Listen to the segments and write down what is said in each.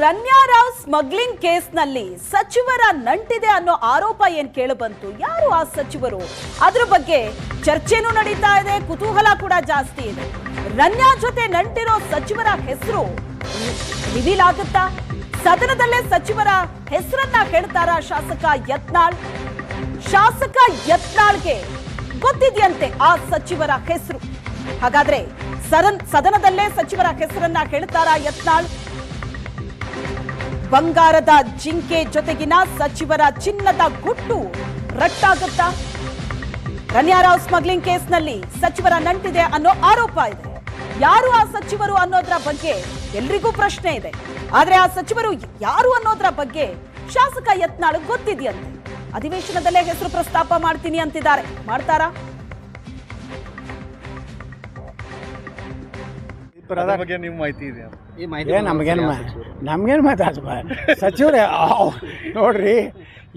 Ranya Rao smuggling ಕೇಸ್ನಲ್ಲಿ ಸಚಿವರ ನಂಟಿದೆ ಅನ್ನೋ ಆರೋಪ ಏನ್ ಕೇಳಿಬಂತು. ಯಾರು ಆ ಸಚಿವರು? ಅದ್ರ ಬಗ್ಗೆ ಚರ್ಚೆನೂ ನಡೀತಾ ಇದೆ, ಕುತೂಹಲ ಕೂಡ ಜಾಸ್ತಿ ಇದೆ. ರನ್ಯಾ ಜೊತೆ ನಂಟಿರೋ ಸಚಿವರ ಹೆಸರು ರಿವೀಲ್ ಆಗುತ್ತಾ? ಸದನದಲ್ಲೇ ಸಚಿವರ ಹೆಸರನ್ನ ಹೇಳ್ತಾರ ಶಾಸಕ ಯತ್ನಾಳ್? ಶಾಸಕ ಯತ್ನಾಳ್ಗೆ ಗೊತ್ತಿದೆಯಂತೆ ಆ ಸಚಿವರ ಹೆಸರು. ಹಾಗಾದ್ರೆ ಸದನದಲ್ಲೇ ಸಚಿವರ ಹೆಸರನ್ನ ಹೇಳ್ತಾರ ಯತ್ನಾಳ್? ಬಂಗಾರದ ಜಿಂಕೆ ಜೊತೆಗಿನ ಸಚಿವರ ಚಿನ್ನದ ಗುಟ್ಟು ರಟ್ಟಾಗುತ್ತಾ? ರನ್ಯಾ ರಾವ್ ಸ್ಮಗ್ಲಿಂಗ್ ಕೇಸ್ನಲ್ಲಿ ಸಚಿವರ ನಂಟಿದೆ ಅನ್ನೋ ಆರೋಪ ಇದೆ. ಯಾರು ಆ ಸಚಿವರು ಅನ್ನೋದ್ರ ಬಗ್ಗೆ ಎಲ್ರಿಗೂ ಪ್ರಶ್ನೆ ಇದೆ. ಆದ್ರೆ ಆ ಸಚಿವರು ಯಾರು ಅನ್ನೋದ್ರ ಬಗ್ಗೆ ಶಾಸಕ ಯತ್ನಾಳ್ ಗೊತ್ತಿದೆಯಂತೆ. ಅಧಿವೇಶನದಲ್ಲೇ ಹೆಸರು ಪ್ರಸ್ತಾಪ ಮಾಡ್ತೀನಿ ಅಂತಿದ್ದಾರೆ. ಮಾಡ್ತಾರಾ? ನಮ್ಗೇನು ಮಾತಾಡ ಸಚಿವ್ರೆ ನೋಡ್ರಿ.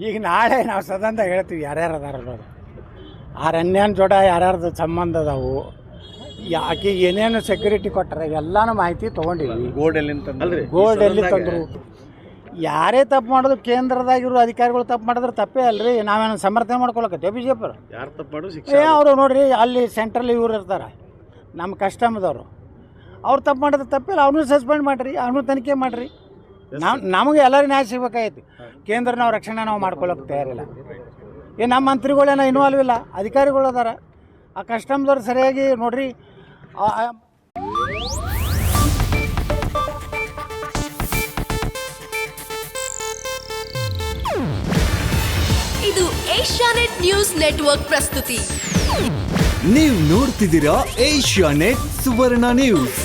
ಈಗ ನಾಳೆ ನಾವು ಸದನದಾಗ ಹೇಳ್ತೀವಿ ಯಾರ್ಯಾರು ಅದಾರ ಅನ್ನೋದು. ಆ ರನ್ಯಾನ್ ಜೋಡ ಯಾರ್ಯಾರ್ದು ಸಂಬಂಧ ಅದಾವು, ಆಕೆ ಏನೇನು ಸೆಕ್ಯೂರಿಟಿ ಕೊಟ್ಟಾರೆ ಎಲ್ಲಾನು ಮಾಹಿತಿ ತೊಗೊಂಡಿವಿ. ಗೋಲ್ಡ್ ಎಲ್ಲಿ ತಂದರು, ಯಾರೇ ತಪ್ಪು ಮಾಡೋದು ಕೇಂದ್ರದಾಗಿರೋ ಅಧಿಕಾರಿಗಳು ತಪ್ಪು ಮಾಡಿದ್ರೆ ತಪ್ಪೇ ಅಲ್ರಿ. ನಾವೇನು ಸಮರ್ಥನೆ ಮಾಡ್ಕೊಳಕತ್ತೇವೆ ಬಿಜೆಪಿ ಅವರು? ನೋಡ್ರಿ, ಅಲ್ಲಿ ಸೆಂಟ್ರಲ್ ಇವ್ರು ಇರ್ತಾರೆ, ನಮ್ಮ ಕಸ್ಟಮ್ದವರು. ಅವ್ರು ತಪ್ಪು ಮಾಡಿದ್ರೆ ತಪ್ಪಿಲ್ಲ, ಅವ್ರನ್ನೂ ಸಸ್ಪೆಂಡ್ ಮಾಡಿರಿ, ಅವ್ರನ್ನೂ ತನಿಖೆ ಮಾಡಿರಿ. ನಮಗೆ ಎಲ್ಲರಿಗೂ ನ್ಯಾಯ ಸಿಗ್ಬೇಕಾಯ್ತು. ಕೇಂದ್ರ ನಾವು ರಕ್ಷಣೆ ನಾವು ಮಾಡ್ಕೊಳಕ್ಕೆ ತಯಾರಿಲ್ಲ. ನಮ್ಮ ಮಂತ್ರಿಗಳೇನೋ ಇನ್ವಾಲ್ವ್ ಇಲ್ಲ, ಅಧಿಕಾರಿಗಳು ಅದಾರ. ಆ ಕಸ್ಟಮ್ದವ್ರು ಸರಿಯಾಗಿ ನೋಡ್ರಿ. ಇದು ಏಷ್ಯಾನೆಟ್ ನ್ಯೂಸ್ ನೆಟ್ವರ್ಕ್ ಪ್ರಸ್ತುತಿ. ನೀವು ನೋಡ್ತಿದ್ದೀರಾ ಏಷ್ಯಾನೆಟ್ ಸುವರ್ಣ ನ್ಯೂಸ್.